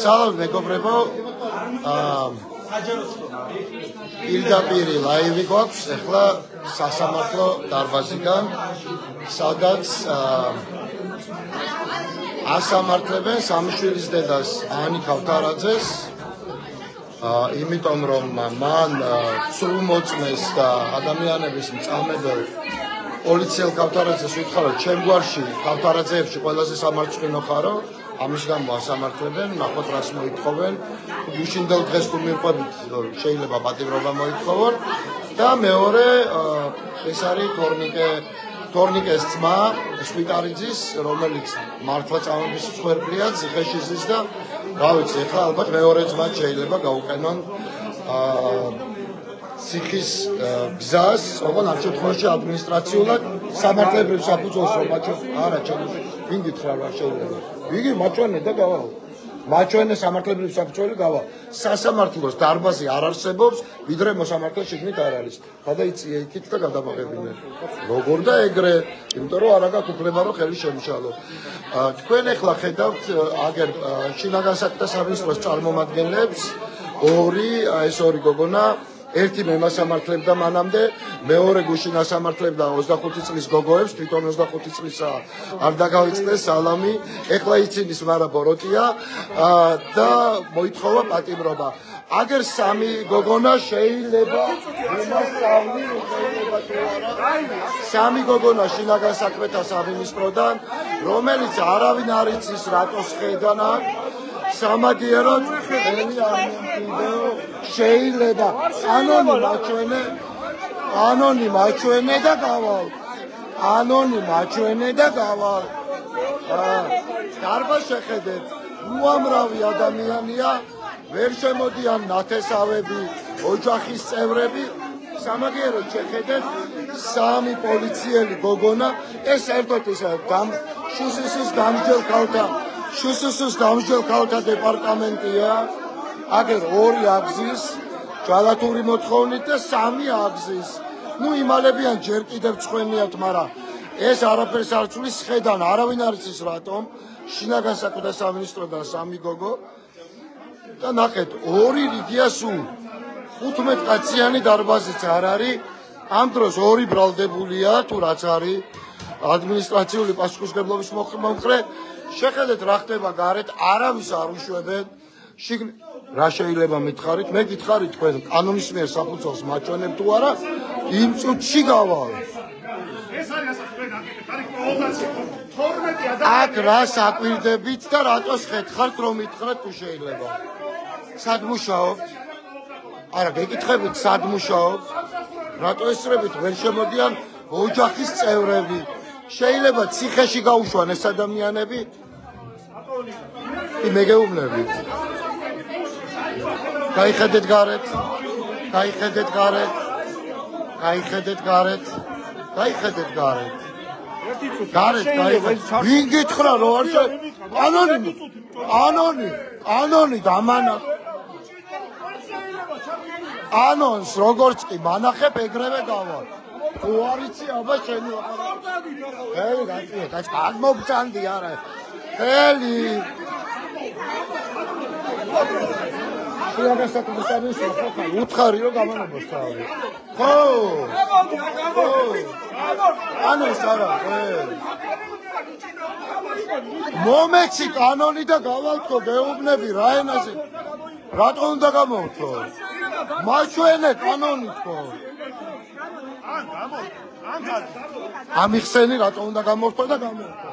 სალამ მეგობრებო, პირდაპირი ლაივი გვაქვს ახლა სასამართლო დარბაზიდან, სადაც ასამართლებენ სამშვილის დედას ანი ქავთარაძეს, იმიტომ რომ მან სრულმოწმეს და ადამიანების მწამებელ პოლიციელ ქავთარაძეს უთხრა, რომ ჩემ გვარში ქავთარაძეებში ყველაზე სამარცხვინო ხარო, ამის გამო ასამართლებენ, ნახოთ რას მოითხოვენ, გუშინდელ დღეს თუ მიყვებით შეიძლება პატიმრობა მოითხოვონ და მეორე ეს არის თორნიკეს ძმა სვიტარიძის, რომელიც მართლა წამების მსხვერპლია, ციხეში ზის და რა ვიცი, ახლა ალბათ მეორე ძმა შეიძლება გაუყენონ ციხის გზას, ოღონდ ამ შემთხვევაში ადმინისტრაციულად სამართლებრივ საფუძველს რომ არა ვინ გითხრა რა შეიძლება. ვიგი მაჩვენე და გავალ. მაჩვენე სამართლებრივ საფუძველი გავალ. სასამართლოს დარბაზი არ არსებობს, ვიდრე მოსამართლე შიგნით არ არის. გადაიწია იქით და გადამაღებინე. როგორ და ეგრე, იმიტომ რომ არა გაქვს უფლება რომ ხელი შემიშალო. თქვენ ახლა ხედავთ აგერ შინაგან საქმეთა სამინისტროს წარმომადგენლებს, ეს ორი გოგონა ერთი მემასამართლებდა მანამდე, მეორე გუშინ ასამართლებდა 25 წლის გოგოებს, თვითონ 25 წლისა არ დაგავიწყდეს სალამი, ეხლა იცინის მარა ბოროტია და მოითხოვა პატიმრობა. აგერ სამი გოგონა შეიძლება იმასწავლი, შეიძლება თუ არა. სამი გოგონა შინაგან საქმეთა სამინისტროდან, რომელიც არავინ არ იცის რატოს ხედან აქ. სამაგიეროდ ხელი არ მომკვიდრო, შეიძლება ანონი მაჩვენე და გავალ. დარბაზ შეხედეთ, უამრავი ადამიანია, ვერ შემოდიან ნათესავები, ოჯახის წევრები, სამაგიეროდ შეხედეთ, სამი პოლიციელი გოგონა, ეს ერთად ისა შუსის დამსჯელ ქალთა დეპარტამენტია, აგერ ორი აგზის, ჯალათური მოთხოვნით და სამი აგზის. იმალებიან ჯერ კიდევ წვენიათ, მაგრამ ეს არაფერს არ ცვლის, ხედან არავინ არ იცის რატომ, შინაგან საქმეთა სამინისტროდან სამი გოგო და ნახეთ, ორი რიგია სულ, 15 კაციანი დარბაზიც არ არის, ამ დროს ორი ბრალდებულია, თუ რაც არის, ადმინისტრაციული პასუხისმგებლობის მომხრე, შეხედეთ რა ხდება გარეთ, არავის არ უშვებენ, რა შეიძლება მითხარით, მე გითხარით თქვენ კანონის მიერ საფუძველს მაჩვენებ თუ არა, იმ წუთში გავალ. აქ რას აკვირდებით და რატოს ხეთხართ რომ მითხრათ თუ შეიძლება. სად მუშაობთ? არა, გეკითხებით სად მუშაობთ? რატო ესწრებით ვერ შემოდიან ოჯახის წევრები? შეიძლება ციხეში გაუშვან ეს ადამიანები? მე გეუბნებით. გაიხედეთ გარეთ. ვინ გითხრა რომ არ ანონი დამანა. ანონს როგორც კი მანახებ ეგრევე გავალ. თუ არ იცი აბა შენი ხელი გაწია, კაც მოგწანდი არა. ხელი შინაგან საქმეთა სამინისტროს უთხარი რომ გამანებას თავი. ხო. ანონს არა, მომეცი კანონი და გავალთქო, გეუბნები რა ენაზე. რატო უნდა გამოვთქო? მაჩვენე კანონი თქო. ამიხსენი რატო უნდა გამოვთქო და გამოვთქო.